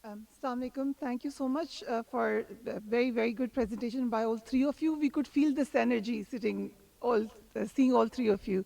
Assalamu alaikum. Thank you so much for a very, very good presentation by all three of you. We could feel this energy sitting seeing all three of you.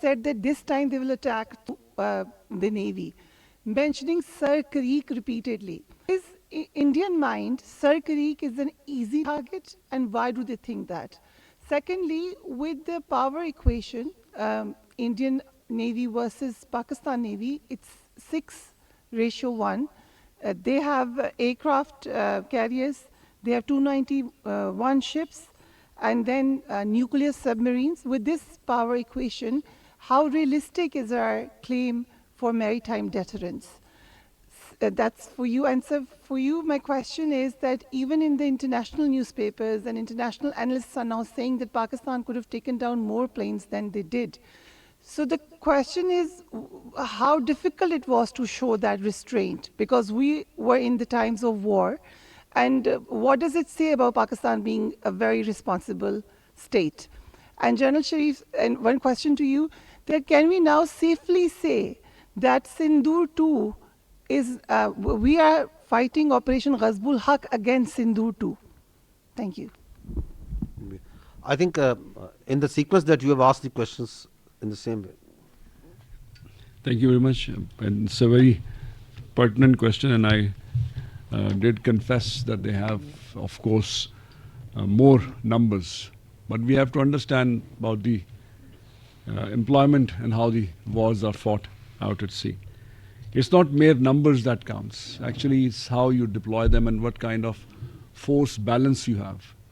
said that this time they will attack the Navy, mentioning Sir Creek repeatedly. Is Indian mind, Sir Creek is an easy target, and why do they think that? Secondly, with the power equation, Indian Navy versus Pakistan Navy, it's 6:1. They have aircraft carriers, they have 291 ships, and then nuclear submarines. With this power equation, how realistic is our claim for maritime deterrence? That's for you. And so for you, my question is that even in the international newspapers and international analysts are now saying that Pakistan could have taken down more planes than they did. So the question is how difficult it was to show that restraint, because we were in the times of war. And what does it say about Pakistan being a very responsible state? And General Sharif, and one question to you, that can we now safely say that Sindoor 2 is, we are fighting Operation Ghazbul Haq against Sindoor 2? Thank you. I think in the sequence that you have asked the questions in the same way. Thank you very much. And it's a very pertinent question, and I did confess that they have, of course, more numbers. But we have to understand about the employment and how the wars are fought out at sea. It's not mere numbers that counts. Actually, it's how you deploy them and what kind of force balance you have.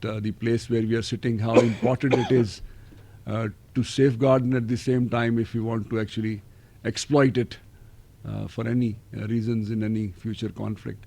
The place where we are sitting, how important it is to safeguard, and at the same time, if we want to actually exploit it for any reasons in any future conflict.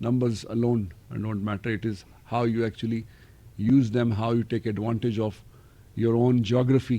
numbers alone don't matter. It is how you actually use them, how you take advantage of your own geography.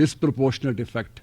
disproportionate effect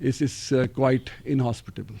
is quite inhospitable.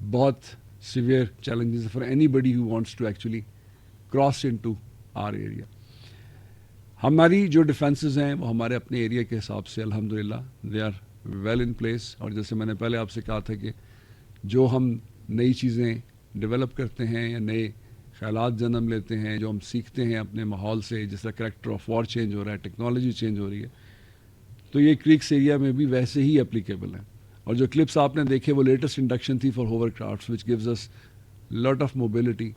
بہت severe challenges for anybody who wants to actually cross into our area. ہماری جو defences ہیں وہ ہمارے اپنے area کے حساب سے الحمدللہ they are well in place. اور جیسے میں نے پہلے آپ سے کہا تھا کہ جو ہم نئی چیزیں ڈیولپ کرتے ہیں یا نئے خیالات جنم لیتے ہیں, جو ہم سیکھتے ہیں اپنے ماحول سے, جس طرح کریکٹر آف وار چینج ہو رہا ہے, ٹیکنالوجی چینج ہو رہی ہے, تو یہ کریکس ایریا میں بھی ویسے ہی اپلیکیبل ہیں. اور جو کلپس آپ نے دیکھے وہ لیٹسٹ انڈکشن تھی for hovercrafts which gives as lot of mobility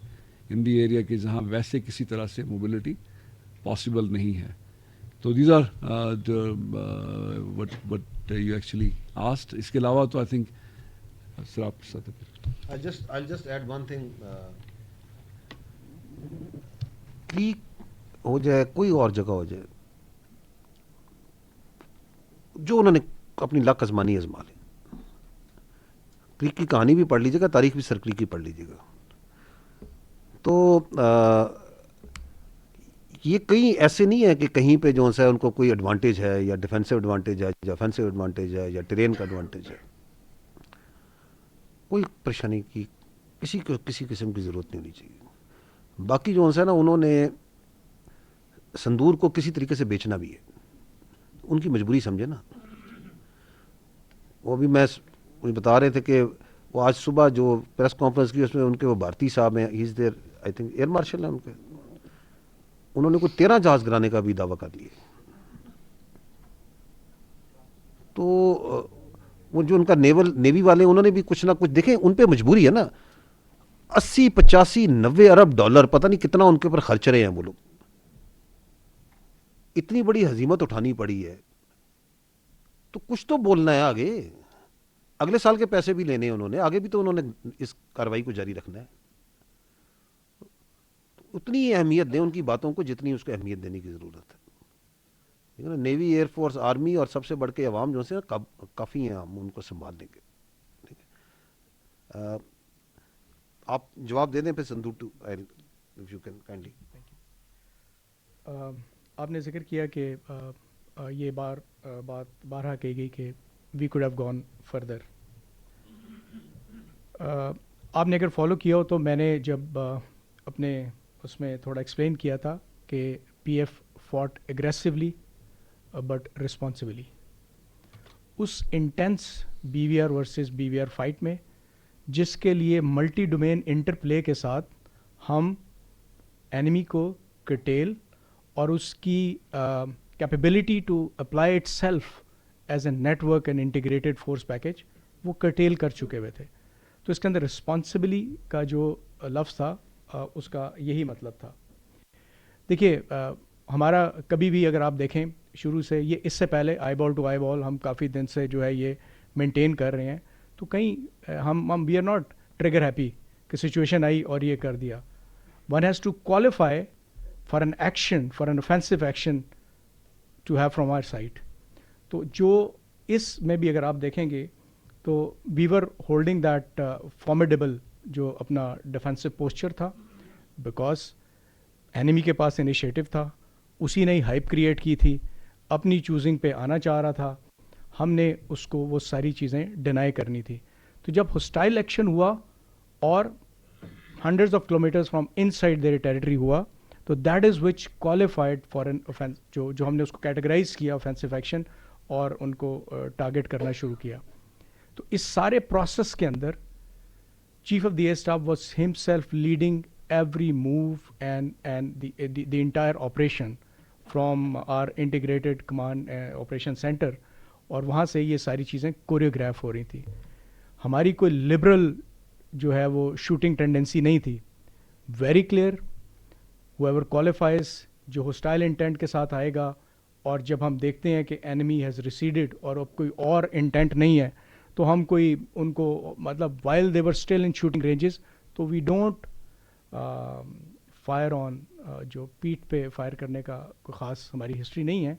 in the area کہ جہاں ویسے کسی طرح سے موبلٹی پاسبل نہیں ہے. تو these are what you actually asked. اس کے علاوہ تو آئی تھنک سر آپ کے ساتھ I'll just add one thing. Crack ہو جائے, کوئی اور جگہ ہو جائے, جو انہوں نے اپنی لک آزمانی آزما لیں. کریک کی کہانی بھی پڑھ لیجیے گا, تاریخ بھی سر کریک کی پڑھ لیجیے گا. تو یہ کہیں ایسے نہیں ہے کہ کہیں پہ جو ہے ان کو کوئی ایڈوانٹیج ہے, یا ڈیفینسو ایڈوانٹیج ہے, یا افینسو ایڈوانٹیج ہے, یا ٹرین کا ایڈوانٹیج ہے. کوئی پریشانی کی کسی قسم کی ضرورت نہیں ہونی چاہیے. باقی جو ہے نا, انہوں نے سندور کو کسی طریقے سے بیچنا بھی ہے, ان کی مجبوری سمجھے نا. وہ بھی میں بتا رہے تھے کہ وہ آج صبح جو پریس کانفرنس کی اس میں ان کے وہ بھارتی صاحب ہیں, he is there I think air marshal ہیں ان کے, انہوں نے کوئی 13 جہاز گرانے کا بھی دعویٰ کر لیا. تو وہ جو ان کا نیوی والے, انہوں نے بھی کچھ نہ کچھ دیکھیں, ان پہ مجبوری ہے نا. 80 85 90 ارب ڈالر پتہ نہیں کتنا ان کے اوپر خرچ رہے ہیں وہ لوگ. اتنی بڑی ہزیمت اٹھانی پڑی ہے, تو کچھ تو بولنا ہے آگے. اگلے سال کے پیسے بھی لینے ہیں انہوں نے, آگے بھی تو انہوں نے اس کارروائی کو جاری رکھنا ہے. اتنی اہمیت دیں ان کی باتوں کو جتنی اس کو اہمیت دینے کی ضرورت ہے. نیوی, ایئر فورس, آرمی اور سب سے بڑھ کے عوام جو ہے کافی ہیں, ہم ان کو سنبھال لیں گے. آپ جواب دے دیں پھر Sindhu too, if you can kindly. آپ نے ذکر کیا کہ یہ بات بارہا کہی گئی کہ we could have gone further. آپ نے اگر فالو کیا ہو تو میں نے جب اپنے اس میں تھوڑا ایکسپلین کیا تھا کہ P F fought aggressively but responsibly. اس intense B V R versus B V R fight میں, جس کے لیے ملٹی ڈومین انٹر پلے کے ساتھ ہم اینیمی کو کرٹیل اور اس کی capability to apply itself as a network and integrated force package وہ کرٹیل کر چکے ہوئے تھے. تو اس کے اندر رسپانسبلی کا جو لفظ تھا اس کا یہی مطلب تھا. دیکھیے ہمارا کبھی بھی اگر آپ دیکھیں شروع سے, یہ اس سے پہلے آئی بال ٹو آئی بال ہم کافی دن سے جو ہے یہ مینٹین کر رہے ہیں, تو کہیں ہم we are not trigger happy کہ سچویشن آئی اور یہ کر دیا. One has to qualify for an action, for an offensive action to have from our side. تو جو اس میں بھی اگر آپ دیکھیں گے تو وی ور ہولڈنگ دیٹ فارمیڈیبل جو اپنا ڈیفینسو پوسچر تھا, بیکاز اینیمی کے پاس انیشیٹو تھا, اسی نے ہی ہائپ کریٹ کی تھی, اپنی چوزنگ پہ آنا چاہ رہا تھا, ہم نے اس کو وہ ساری چیزیں ڈینائی کرنی تھی. تو جب ہوسٹائل ایکشن ہوا اور hundreds of kilometres from inside their territory ہوا, تو that is which qualified for an offence, جو ہم نے اس کو کیٹیگرائز کیا اوفینسو ایکشن اور ان کو ٹارگیٹ کرنا شروع کیا. تو اس سارے پروسیس کے اندر chief of the air staff was himself leading every move and the entire operation from our integrated command operation centre, اور وہاں سے یہ ساری چیزیں کوریوگراف ہو رہی تھیں. ہماری کوئی لبرل جو ہے وہ شوٹنگ ٹینڈنسی نہیں تھی. ویری کلیئر, whoever qualifies جو ہوسٹائل انٹینٹ کے ساتھ آئے گا, اور جب ہم دیکھتے ہیں کہ انیمی ہیز ریسیڈڈ اور اب کوئی اور انٹینٹ نہیں ہے, تو ہم کوئی ان کو مطلب while they were still in shooting ranges, تو وی ڈونٹ فائر آن, جو پیٹھ پہ فائر کرنے کا کوئی خاص ہماری ہسٹری نہیں ہے,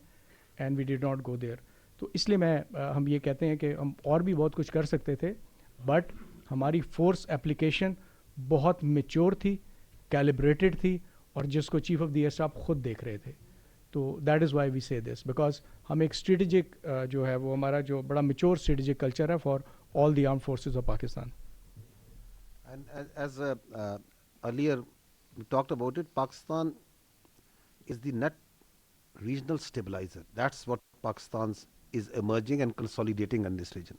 and we did not go there. تو اس لیے ہم یہ کہتے ہیں کہ ہم اور بھی بہت کچھ کر سکتے تھے, بٹ ہماری فورس ایپلیکیشن بہت میچور تھی, کیلیبریٹڈ تھی, اور جس کو chief of the air staff خود دیکھ رہے تھے. تو دیٹ از وائی وی سے دس, بیکاز ہم ایک اسٹریٹجک جو ہے وہ ہمارا جو بڑا میچور اسٹریٹجک کلچر ہے for all the arm forces of Pakistan. And as earlier we talked about it, Pakistan is the net regional stabilizer. That's what Pakistan's is emerging and consolidating in this region.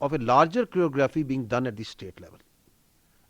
of a larger choreography being done at the state level,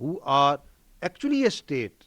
who are actually a state,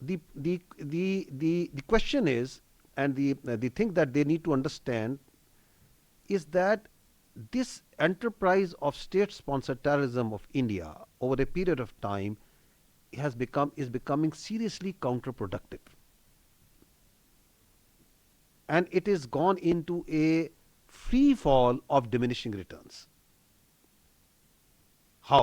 The question is, and the thing that they need to understand is that this enterprise of state-sponsored terrorism of India over a period of time is becoming seriously counterproductive, and it has gone into a free fall of diminishing returns. How?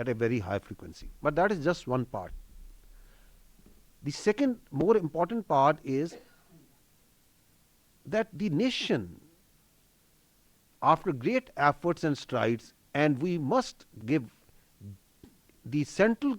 at a very high frequency. But that is just one part. The second more important part is that the nation, after great efforts and strides, and we must give the central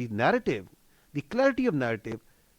the narrative, the clarity of narrative